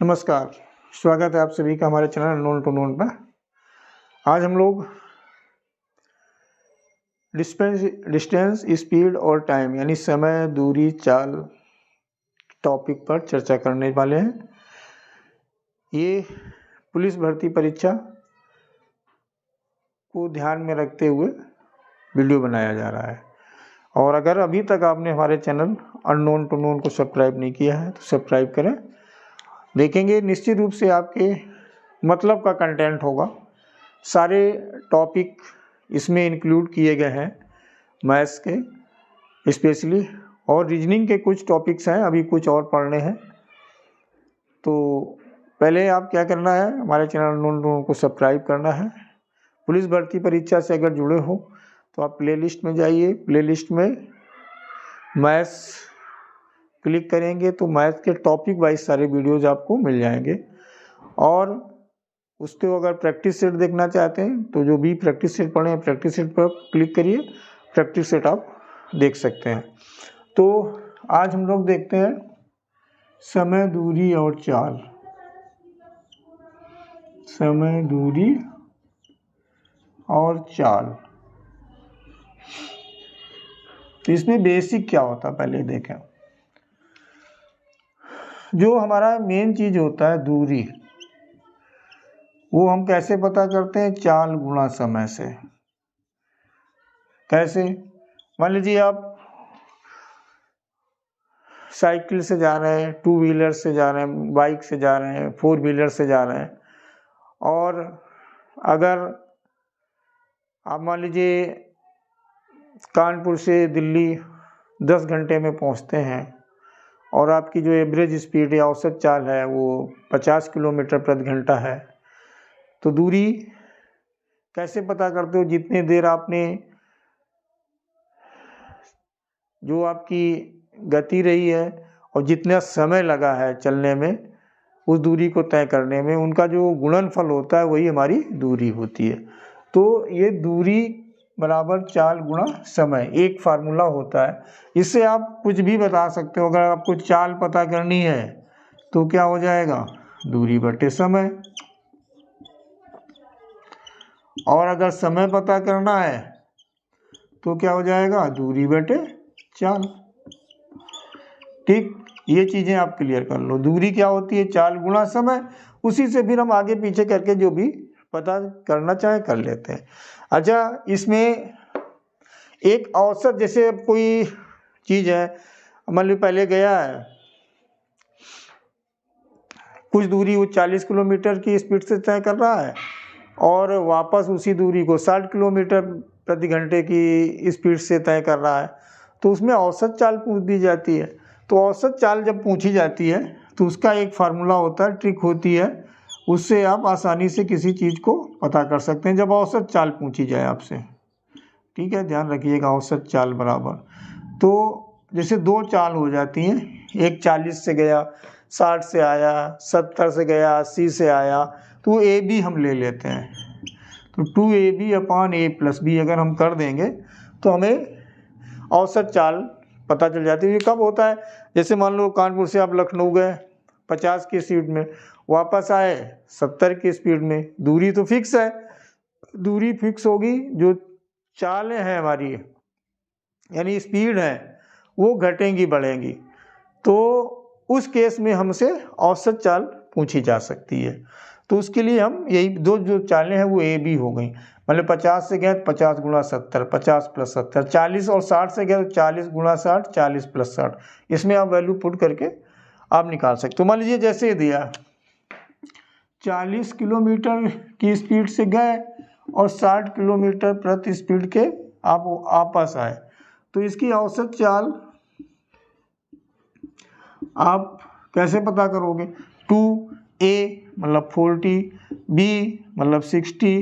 नमस्कार, स्वागत है आप सभी का हमारे चैनल अननोन टू नोन पर। आज हम लोग डिस्टेंस, स्पीड और टाइम यानी समय, दूरी, चाल टॉपिक पर चर्चा करने वाले हैं। ये पुलिस भर्ती परीक्षा को ध्यान में रखते हुए वीडियो बनाया जा रहा है। और अगर अभी तक आपने हमारे चैनल अननोन टू नोन को सब्सक्राइब नहीं किया है तो सब्सक्राइब करें। देखेंगे निश्चित रूप से आपके मतलब का कंटेंट होगा। सारे टॉपिक इसमें इंक्लूड किए गए हैं, मैथ्स के स्पेशली, और रीजनिंग के कुछ टॉपिक्स हैं, अभी कुछ और पढ़ने हैं। तो पहले आप क्या करना है, हमारे चैनल अननोन को सब्सक्राइब करना है। पुलिस भर्ती परीक्षा से अगर जुड़े हो तो आप प्लेलिस्ट में जाइए, प्लेलिस्ट में मैथ्स क्लिक करेंगे तो मैथ्स के टॉपिक वाइज सारे वीडियोज़ आपको मिल जाएंगे। और उसको अगर प्रैक्टिस सेट देखना चाहते हैं तो जो भी प्रैक्टिस सेट पढ़े हैं प्रैक्टिस सेट पर क्लिक करिए, प्रैक्टिस सेट आप देख सकते हैं। तो आज हम लोग देखते हैं समय, दूरी और चाल। समय, दूरी और चाल, तो इसमें बेसिक क्या होता है पहले देखें। जो हमारा मेन चीज होता है दूरी, वो हम कैसे पता करते हैं? चाल गुणा समय से। कैसे? मान लीजिए आप साइकिल से जा रहे हैं, टू व्हीलर से जा रहे हैं, बाइक से जा रहे हैं, फोर व्हीलर से जा रहे हैं, और अगर आप मान लीजिए कानपुर से दिल्ली 10 घंटे में पहुंचते हैं और आपकी जो एवरेज स्पीड या औसत चाल है वो 50 किलोमीटर प्रति घंटा है, तो दूरी कैसे पता करते हो? जितनी देर आपने जो आपकी गति रही है और जितना समय लगा है चलने में, उस दूरी को तय करने में उनका जो गुणनफल होता है वही हमारी दूरी होती है। तो ये दूरी बराबर चाल गुणा समय एक फार्मूला होता है। इससे आप कुछ भी बता सकते हो। अगर आपको चाल पता करनी है तो क्या हो जाएगा? दूरी बटे समय। और अगर समय पता करना है तो क्या हो जाएगा? दूरी बटे चाल। ठीक, ये चीजें आप क्लियर कर लो। दूरी क्या होती है? चाल गुणा समय। उसी से फिर हम आगे पीछे करके जो भी पता करना चाहे कर लेते हैं। अच्छा, इसमें एक औसत, जैसे कोई चीज है, मान लो पहले गया है कुछ दूरी, वो 40 किलोमीटर की स्पीड से तय कर रहा है और वापस उसी दूरी को 60 किलोमीटर प्रति घंटे की स्पीड से तय कर रहा है, तो उसमें औसत चाल पूछ दी जाती है। तो औसत चाल जब पूछी जाती है तो उसका एक फार्मूला होता है, ट्रिक होती है, उससे आप आसानी से किसी चीज़ को पता कर सकते हैं जब औसत चाल पूछी जाए आपसे। ठीक है, ध्यान रखिएगा, औसत चाल बराबर। तो जैसे दो चाल हो जाती हैं, एक 40 से गया, 60 से आया, 70 से गया, 80 से आया, तो ए बी हम ले लेते हैं। तो 2ab upon a plus B अगर हम कर देंगे तो हमें औसत चाल पता चल जाती है। ये कब होता है? जैसे मान लो कानपुर से आप लखनऊ गए 50 की स्पीड में, वापस आए 70 की स्पीड में, दूरी तो फिक्स है। दूरी फिक्स होगी, जो चालें हैं हमारी यानी स्पीड है वो घटेंगी बढ़ेंगी, तो उस केस में हमसे औसत चाल पूछी जा सकती है। तो उसके लिए हम यही दो जो चालें हैं वो ए बी हो गई। मतलब 50 से गए 50 गुणा 70, 50 प्लस 70, 40 और 60 से गए तो 40 गुणा 60, 40 प्लस 60। इसमें आप वैल्यू पुट करके आप निकाल सकते। तो मान लीजिए जैसे दिया 40 किलोमीटर की स्पीड से गए और 60 किलोमीटर प्रति स्पीड के आप आपस आए, तो इसकी औसत चाल आप कैसे पता करोगे? 2a मतलब 40, b मतलब 60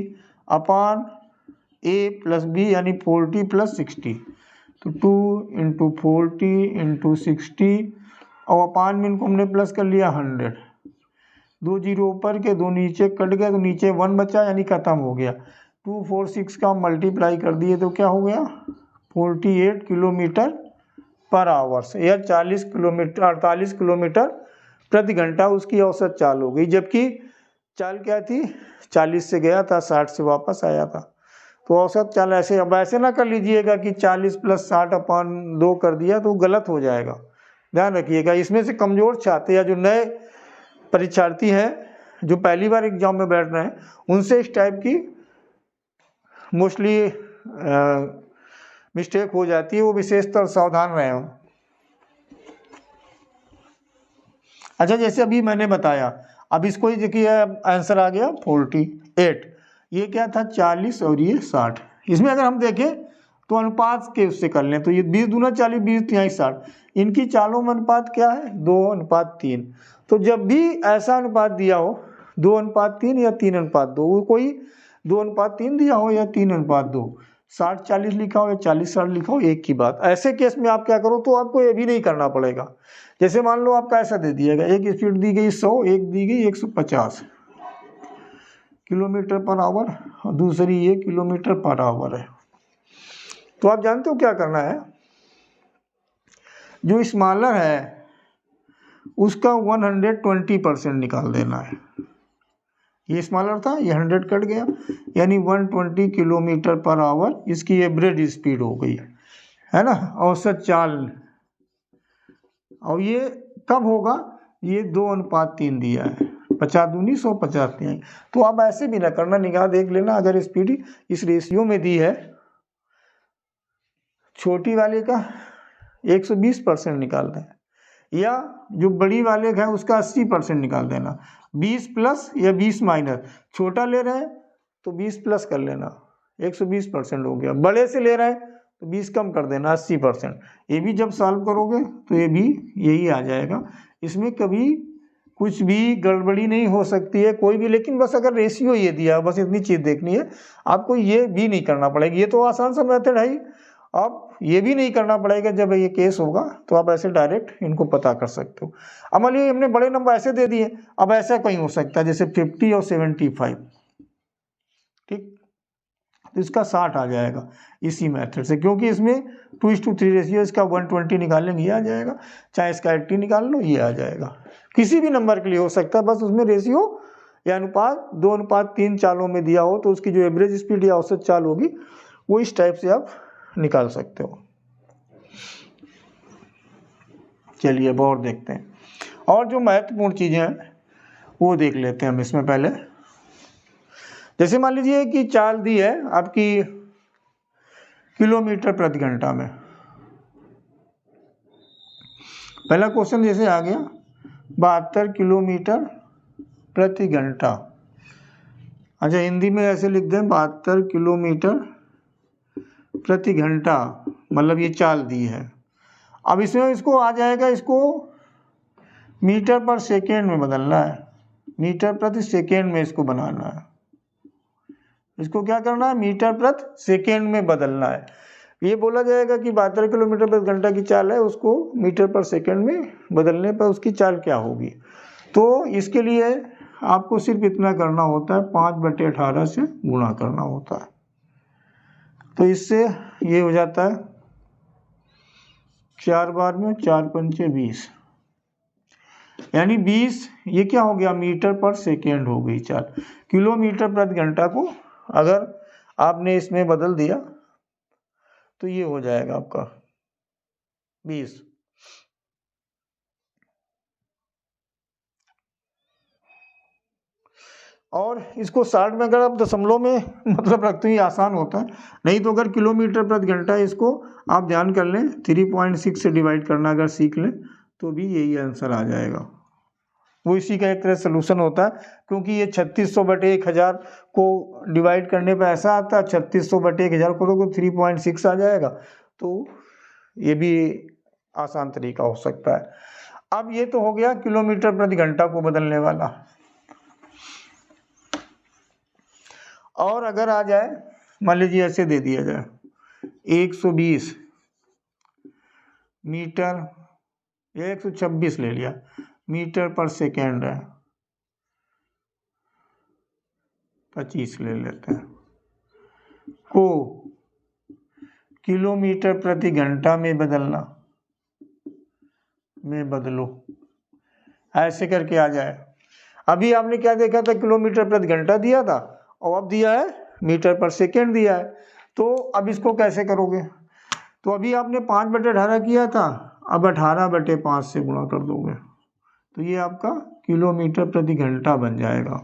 अपान a प्लस बी यानी 40 प्लस 60, तो 2 इंटू 40 इंटू 60 और अपान में इनको हमने प्लस कर लिया 100। दो जीरो ऊपर के, दो नीचे कट गए तो नीचे 1 बचा यानी खत्म हो गया। 246 का मल्टीप्लाई कर दिए तो क्या हो गया? 48 किलोमीटर पर आवर से, या 48 किलोमीटर प्रति घंटा उसकी औसत चाल हो गई, जबकि चाल क्या थी, 40 से गया था, 60 से वापस आया था। तो औसत चाल ऐसे, अब ऐसे ना कर लीजिएगा कि 40 + 60/2 कर दिया तो गलत हो जाएगा। ध्यान रखिएगा, इसमें से कमज़ोर छात्र या जो नए परीक्षार्थी हैं जो पहली बार एग्जाम में बैठ रहे हैं, उनसे इस टाइप की मोस्टली मिस्टेक हो जाती है, वो विशेषतर सावधान रहे हों। अच्छा, जैसे अभी मैंने बताया, अब इसको ही देखिए आंसर आ गया 48। ये क्या था 40 और ये 60। इसमें अगर हम देखें तो अनुपात के उससे कर लें तो ये 20 दूना 40, 20 तिहाई 60। इनकी चालों में अनुपात क्या है, 2:3। तो जब भी ऐसा अनुपात दिया हो 2:3 या 3:2, वो कोई 2:3 दिया हो या 3:2, 60-40 लिखा हो या 40-60 लिखा हो, एक की बात। ऐसे केस में आप क्या करो, तो आपको ये भी नहीं करना पड़ेगा। जैसे मान लो आपका ऐसा दे दिएगा, एक स्पीड दी गई 100, एक दी गई 150 km/h और दूसरी ये km/h है। तो आप जानते हो क्या करना है, जो स्मॉलर है उसका 120% निकाल देना है। ये स्मॉलर था, ये 100 कट गया, यानी 120 km/h इसकी एवरेज स्पीड हो गई है ना, औसत चाल। और ये कब होगा, ये 2:3 दिया है, 50 दूनी 100, 50 तिहाई। तो आप ऐसे भी ना करना, निगाह देख लेना, अगर स्पीड इस रेशियो में दी है, छोटी वाले का 120% निकाल दें, या जो बड़ी वाले का है उसका 80% निकाल देना। 20+ या 20- छोटा ले रहे हैं तो 20+ कर लेना, 120% हो गया। बड़े से ले रहे हैं तो 20 कम कर देना, 80%। ये भी जब सॉल्व करोगे तो ये भी यही आ जाएगा। इसमें कभी कुछ भी गड़बड़ी नहीं हो सकती है कोई भी, लेकिन बस अगर रेशियो ये दिया, बस इतनी चीज़ देखनी है आपको, ये भी नहीं करना पड़ेगा। ये तो आसान सा मेथड है ही, आप ये भी नहीं करना पड़ेगा। जब ये केस होगा तो आप ऐसे डायरेक्ट इनको पता कर सकते हो। अब मान लीजिए हमने बड़े नंबर ऐसे दे दिए, अब ऐसा कहीं हो सकता है जैसे 50 और 75, ठीक, तो इसका 60 आ जाएगा इसी मेथड से, क्योंकि इसमें 2:3 रेशियो, इसका 120 निकालेंगे ये आ जाएगा, चाहे इसका 80 निकाल लो ये आ जाएगा। किसी भी नंबर के लिए हो सकता है, बस उसमें रेशियो या अनुपात 2:3 चालों में दिया हो तो उसकी जो एवरेज स्पीड या औसत चाल होगी वो इस टाइप से आप निकाल सकते हो। चलिए अब और देखते हैं, और जो महत्वपूर्ण चीज़ें हैं वो देख लेते हैं हम इसमें पहले। जैसे मान लीजिए कि चाल दी है आपकी km/h में। पहला क्वेश्चन जैसे आ गया 72 km/h। अच्छा, हिंदी में ऐसे लिख दें 72 km/h, मतलब ये चाल दी है। अब इसमें इसको आ जाएगा, इसको मीटर/सेकेंड में बदलना है, मीटर/सेकेंड में इसको बनाना है। इसको क्या करना है, मीटर/सेकेंड में बदलना है। ये बोला जाएगा कि 72 km/h की चाल है, उसको मीटर/सेकेंड में बदलने पर उसकी चाल क्या होगी। तो इसके लिए आपको सिर्फ इतना करना होता है, 5/18 से गुणा करना होता है। तो इससे ये हो जाता है 4 बार में 4×5 20, यानी 20, ये क्या हो गया, मीटर/सेकेंड हो गई चाल। km/h को अगर आपने इसमें बदल दिया तो ये हो जाएगा आपका 20। और इसको 60 में अगर आप दशमलव में मतलब रखते ही आसान होता है, नहीं तो अगर km/h इसको आप ध्यान कर लें 3.6 से डिवाइड करना अगर सीख लें तो भी यही आंसर आ जाएगा। वो इसी का एक तरह सोल्यूशन होता है, क्योंकि ये 3600/1000 को डिवाइड करने पे ऐसा आता है, 3600/1000 करोगे तो 3.6 आ जाएगा। तो ये भी आसान तरीका हो सकता है। अब ये तो हो गया km/h को बदलने वाला। और अगर आ जाए, मान लीजिए ऐसे दे दिया जाए 120 मीटर या 126 ले लिया मीटर/सेकेंड है, 25 ले लेते हैं, को km/h में बदलना, में बदलो। ऐसे करके आ जाए। अभी आपने क्या देखा था, किलोमीटर प्रति घंटा दिया था और अब दिया है मीटर पर सेकेंड दिया है। तो अब इसको कैसे करोगे, तो अभी आपने 5/18 किया था, अब 18/5 से गुणा कर दोगे तो ये आपका किलोमीटर प्रति घंटा बन जाएगा।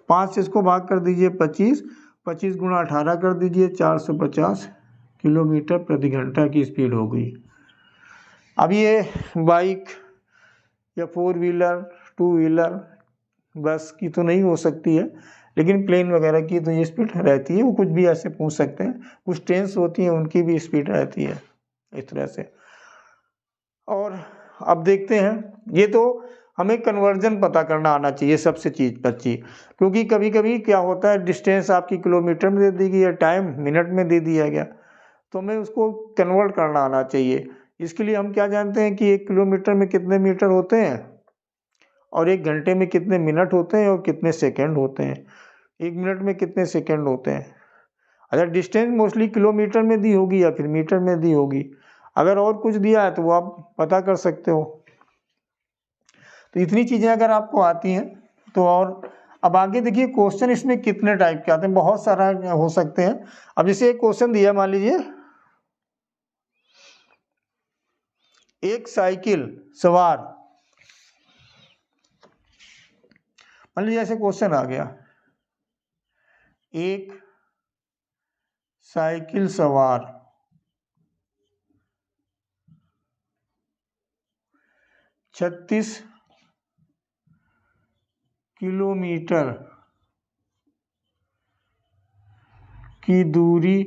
5 से इसको भाग कर दीजिए 25, 25 गुणा 18 कर दीजिए 450 किलोमीटर प्रति घंटा की स्पीड हो गई। अब ये बाइक या 4 व्हीलर 2 व्हीलर बस की तो नहीं हो सकती है, लेकिन प्लेन वगैरह की तो ये स्पीड रहती है। वो कुछ भी ऐसे पूछ सकते हैं, कुछ ट्रेन्स होती हैं उनकी भी स्पीड रहती है इस तरह से। और अब देखते हैं, ये तो हमें कन्वर्जन पता करना आना चाहिए सबसे चीज़ बच्ची, क्योंकि कभी कभी क्या होता है डिस्टेंस आपकी किलोमीटर में दे दी गई है, टाइम मिनट में दे दिया गया, तो हमें उसको कन्वर्ट करना आना चाहिए। इसके लिए हम क्या जानते हैं कि 1 किलोमीटर में कितने मीटर होते हैं और 1 घंटे में कितने मिनट होते हैं और कितने सेकंड होते हैं, 1 मिनट में कितने सेकंड होते हैं। अच्छा, डिस्टेंस मोस्टली किलोमीटर में दी होगी या फिर मीटर में दी होगी, अगर और कुछ दिया है तो वो आप पता कर सकते हो। तो इतनी चीज़ें अगर आपको आती हैं तो, और अब आगे देखिए क्वेश्चन इसमें कितने टाइप के आते हैं, बहुत सारा हो सकते हैं। अब जैसे एक क्वेश्चन दिया, मान लीजिए एक साइकिल सवार, मान लीजिए ऐसे क्वेश्चन आ गया, एक साइकिल सवार 36 किलोमीटर की दूरी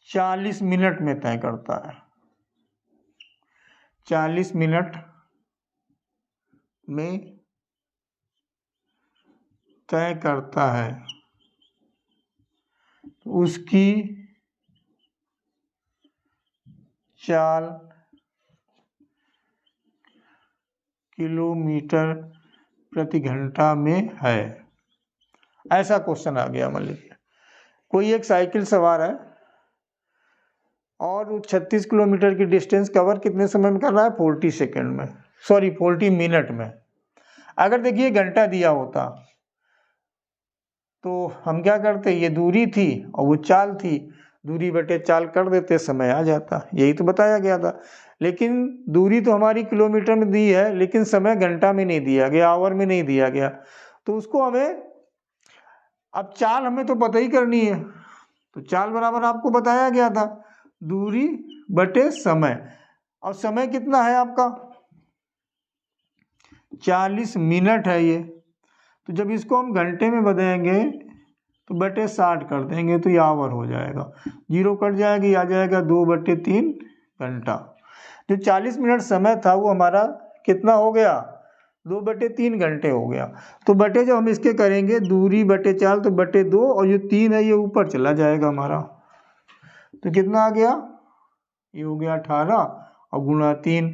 40 मिनट में तय करता है, 40 मिनट में तय करता है, उसकी चाल किलोमीटर प्रति घंटा में है। ऐसा क्वेश्चन आ गया। मान लीजिए कोई एक साइकिल सवार है और 36 किलोमीटर की डिस्टेंस कवर कितने समय में कर रहा है, 40 सेकेंड में, सॉरी 40 मिनट में। अगर देखिए घंटा दिया होता तो हम क्या करते, ये दूरी थी और वो चाल थी, दूरी बटे चाल कर देते, समय आ जाता, यही तो बताया गया था। लेकिन दूरी तो हमारी किलोमीटर में दी है, लेकिन समय घंटा में नहीं दिया गया, आवर में नहीं दिया गया, तो उसको हमें, अब चाल हमें तो पता ही करनी है, तो चाल बराबर आपको बताया गया था दूरी बटे समय, और समय कितना है आपका 40 मिनट है ये, तो जब इसको हम घंटे में बदलेंगे तो बटे 60 कर देंगे तो ये आवर हो जाएगा, 0 कट जाएगी, आ जाएगा 2/3 घंटा। जो 40 मिनट समय था वो हमारा कितना हो गया, 2/3 घंटे हो गया। तो बटे जब हम इसके करेंगे दूरी बटे चाल तो बटे 2, और ये 3 है ये ऊपर चला जाएगा हमारा, तो कितना आ गया, ये हो गया 18 और गुणा 3,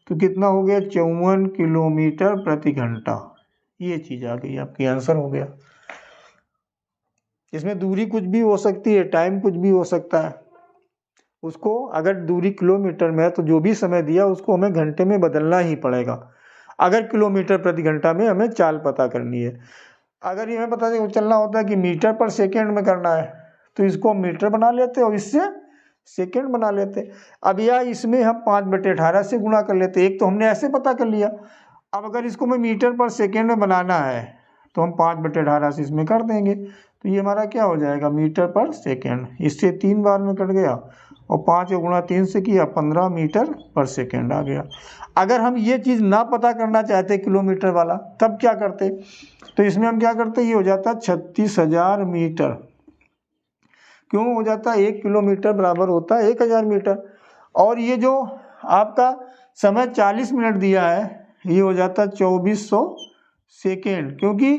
तो कितना हो गया 54 किलोमीटर प्रति घंटा। ये चीज़ आ गई, आपकी आंसर हो गया। इसमें दूरी कुछ भी हो सकती है, टाइम कुछ भी हो सकता है, उसको अगर दूरी किलोमीटर में है तो जो भी समय दिया उसको हमें घंटे में बदलना ही पड़ेगा, अगर किलोमीटर प्रति घंटा में हमें चाल पता करनी है। अगर ये हमें पता चलना होता है कि मीटर पर सेकेंड में करना है तो इसको हम मीटर बना लेते और इससे सेकेंड बना लेते। अब या इसमें हम 5/18 से गुणा कर लेते, एक तो हमने ऐसे पता कर लिया। अब अगर इसको हमें मीटर पर सेकेंड में बनाना है तो हम 5/18 से इसमें कर देंगे, तो ये हमारा क्या हो जाएगा मीटर पर सेकेंड, इससे 3 बार में कट गया और 5 गुणा 3 से किया 15 मीटर पर सेकेंड आ गया। अगर हम ये चीज़ ना पता करना चाहते किलोमीटर वाला, तब क्या करते, तो इसमें हम क्या करते, ये हो जाता 36,000 मीटर। क्यों हो जाता, 1 किलोमीटर बराबर होता है 1000 मीटर, और ये जो आपका समय 40 मिनट दिया है ये हो जाता 2400 सेकेंड, क्योंकि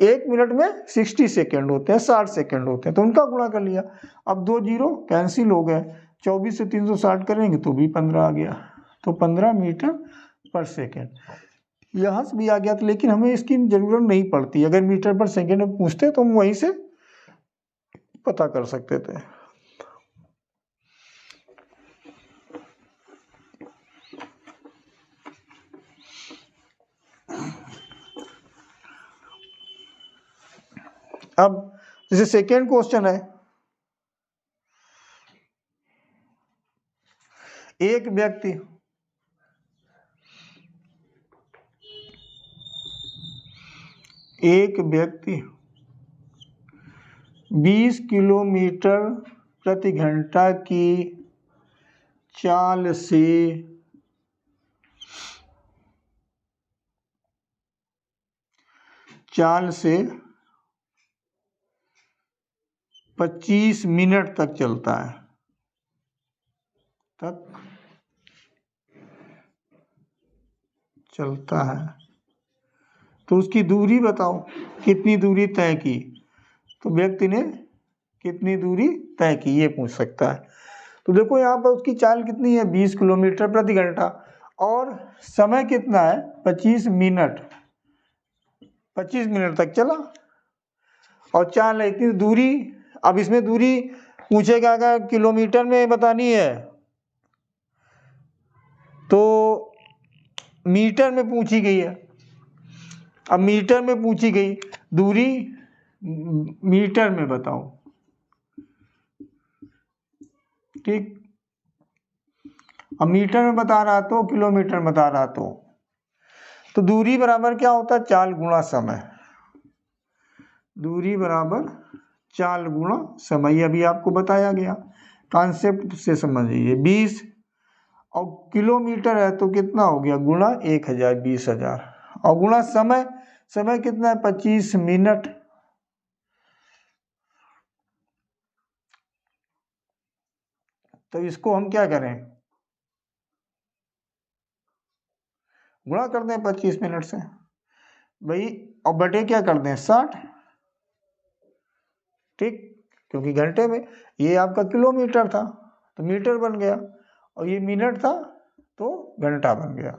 1 मिनट में 60 सेकेंड होते हैं, 60 सेकेंड होते हैं, तो उनका गुणा कर लिया। अब 2 जीरो कैंसिल हो गए, 24 से 360 करेंगे तो भी 15 आ गया, तो 15 मीटर पर सेकेंड यहाँ से भी आ गया था। लेकिन हमें इसकी ज़रूरत नहीं पड़ती, अगर मीटर पर सेकेंड में पूछते तो हम वहीं से पता कर सकते थे। अब जैसे सेकेंड क्वेश्चन है, एक व्यक्ति एक व्यक्ति 20 किलोमीटर प्रति घंटा की चाल से 25 मिनट तक चलता है, तो उसकी दूरी बताओ, कितनी दूरी तय की। तो व्यक्ति ने कितनी दूरी तय की ये पूछ सकता है। तो देखो यहाँ पर उसकी चाल कितनी है, 20 किलोमीटर प्रति घंटा, और समय कितना है, 25 मिनट, 25 मिनट तक चला, और चाल है इतनी दूरी। अब इसमें दूरी पूछेगा अगर किलोमीटर में बतानी है तो मीटर में पूछी गई है। अब मीटर में पूछी गई दूरी, मीटर में बताओ, ठीक। अब मीटर में बता रहा तो किलोमीटर में बता रहा तो दूरी बराबर क्या होता है, चाल गुणा समय। दूरी बराबर चाल गुणा समय, अभी आपको बताया गया, कॉन्सेप्ट से समझिए। 20 और किलोमीटर है तो कितना हो गया, गुणा 1000, 20,000, और गुणा समय, समय कितना है, 25 मिनट। तो इसको हम क्या करें, गुणा कर दें 25 मिनट से भाई, और बटे क्या कर दें 60, ठीक, क्योंकि घंटे में, ये आपका किलोमीटर था तो मीटर बन गया, और ये मिनट था तो घंटा बन गया।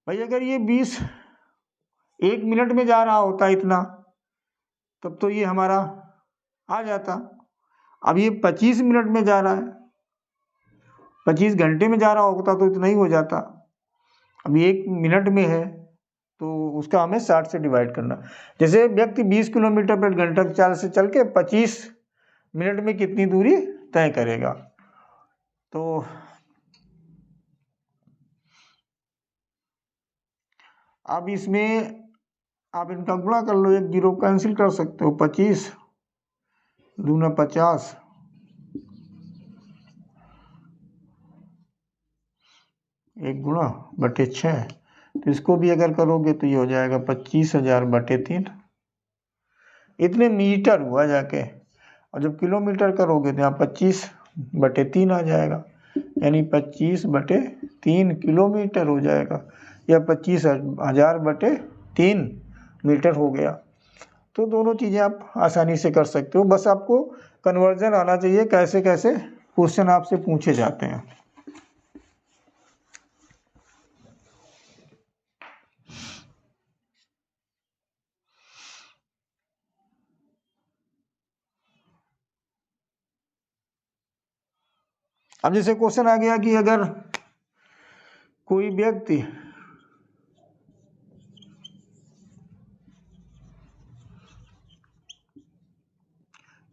भाई अगर ये 20 1 मिनट में जा रहा होता इतना, तब तो ये हमारा आ जाता। अब ये 25 मिनट में जा रहा है, 25 घंटे में जा रहा होता तो इतना ही हो जाता। अब 1 मिनट में है तो उसका हमें 60 से डिवाइड करना। जैसे व्यक्ति 20 किलोमीटर प्रति घंटा की चाल से चल के 25 मिनट में कितनी दूरी तय करेगा। तो अब इसमें आप इनका गुणा कर लो, एक जीरो कैंसिल कर सकते हो, 25 दूना 50, एक गुणा बटे 6, तो इसको भी अगर करोगे तो ये हो जाएगा 25,000 बटे 3, इतने मीटर हुआ जाके। और जब किलोमीटर करोगे तो यहाँ 25 बटे 3 आ जाएगा, यानी 25 बटे 3 किलोमीटर हो जाएगा, या 25,000 बटे 3 मीटर हो गया। तो दोनों चीज़ें आप आसानी से कर सकते हो, बस आपको कन्वर्जन आना चाहिए, कैसे कैसे क्वेश्चन आपसे पूछे जाते हैं। अब जैसे क्वेश्चन आ गया कि अगर कोई व्यक्ति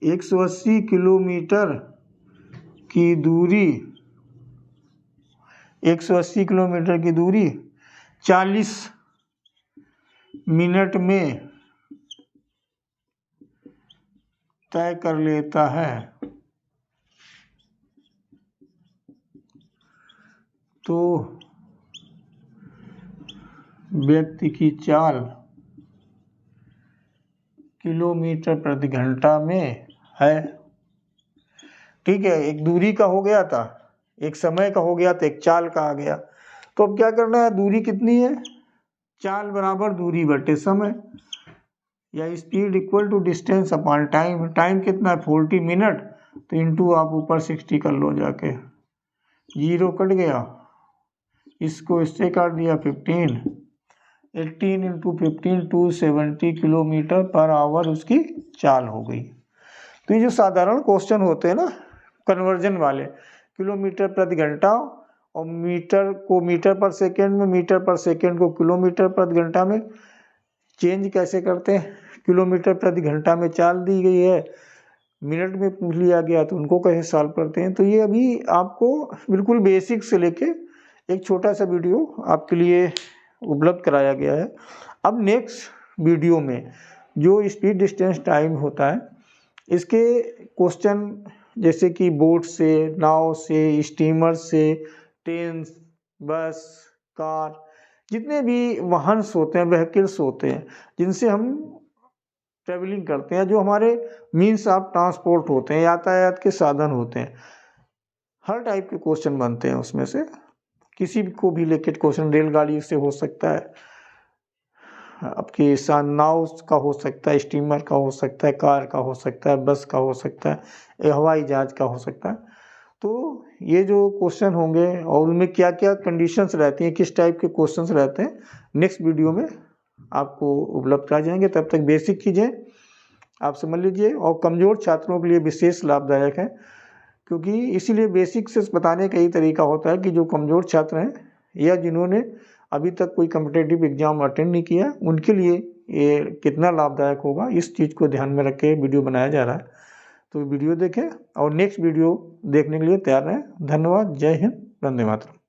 180 किलोमीटर की दूरी 180 किलोमीटर की दूरी 40 मिनट में तय कर लेता है, तो व्यक्ति की चाल किलोमीटर प्रति घंटा में है। ठीक है, एक दूरी का हो गया था, एक समय का हो गया था, एक चाल का आ गया। तो अब क्या करना है, दूरी कितनी है, चाल बराबर दूरी बटे समय, या speed equal to distance upon time. Time कितना है 40 मिनट, तो इंटू आप ऊपर 60 कर लो जाके, जीरो कट गया, इसको इससे काट दिया 15, 18 इंटू 15 270 किलोमीटर पर आवर उसकी चाल हो गई। तो ये जो साधारण क्वेश्चन होते हैं ना कन्वर्जन वाले, किलोमीटर प्रति घंटा और मीटर को मीटर पर सेकेंड में, मीटर पर सेकेंड को किलोमीटर प्रति घंटा में चेंज कैसे करते हैं, किलोमीटर प्रति घंटा में चाल दी गई है, मिनट में पूछ लिया गया तो उनको कैसे सॉल्व करते हैं। तो ये अभी आपको बिल्कुल बेसिक से लेके एक छोटा सा वीडियो आपके लिए उपलब्ध कराया गया है। अब नेक्स्ट वीडियो में जो स्पीड डिस्टेंस टाइम होता है, इसके क्वेश्चन जैसे कि बोट से, नाव से, स्टीमर से, ट्रेन, बस, कार, जितने भी वाहन होते हैं, व्हीकल्स होते हैं जिनसे हम ट्रेवलिंग करते हैं, जो हमारे मीन्स ऑफ ट्रांसपोर्ट होते हैं, यातायात के साधन होते हैं, हर टाइप के क्वेश्चन बनते हैं उसमें से। किसी को भी लेके क्वेश्चन, रेलगाड़ी से हो सकता है, आपकी नाव का हो सकता है, स्टीमर का हो सकता है, कार का हो सकता है, बस का हो सकता है, हवाई जहाज का हो सकता है। तो ये जो क्वेश्चन होंगे और उनमें क्या क्या कंडीशंस रहती हैं, किस टाइप के क्वेश्चंस रहते हैं, नेक्स्ट वीडियो में आपको उपलब्ध करा जाएंगे। तब तक बेसिक चीज़ें आप समझ लीजिए, और कमज़ोर छात्रों के लिए विशेष लाभदायक है, क्योंकि इसीलिए बेसिक से बताने का ही तरीका होता है कि जो कमज़ोर छात्र हैं या जिन्होंने अभी तक कोई कॉम्पिटिटिव एग्जाम अटेंड नहीं किया, उनके लिए ये कितना लाभदायक होगा, इस चीज़ को ध्यान में रख के वीडियो बनाया जा रहा है। तो वीडियो देखें और नेक्स्ट वीडियो देखने के लिए तैयार रहें। धन्यवाद। जय हिंद, वंदे मातरम।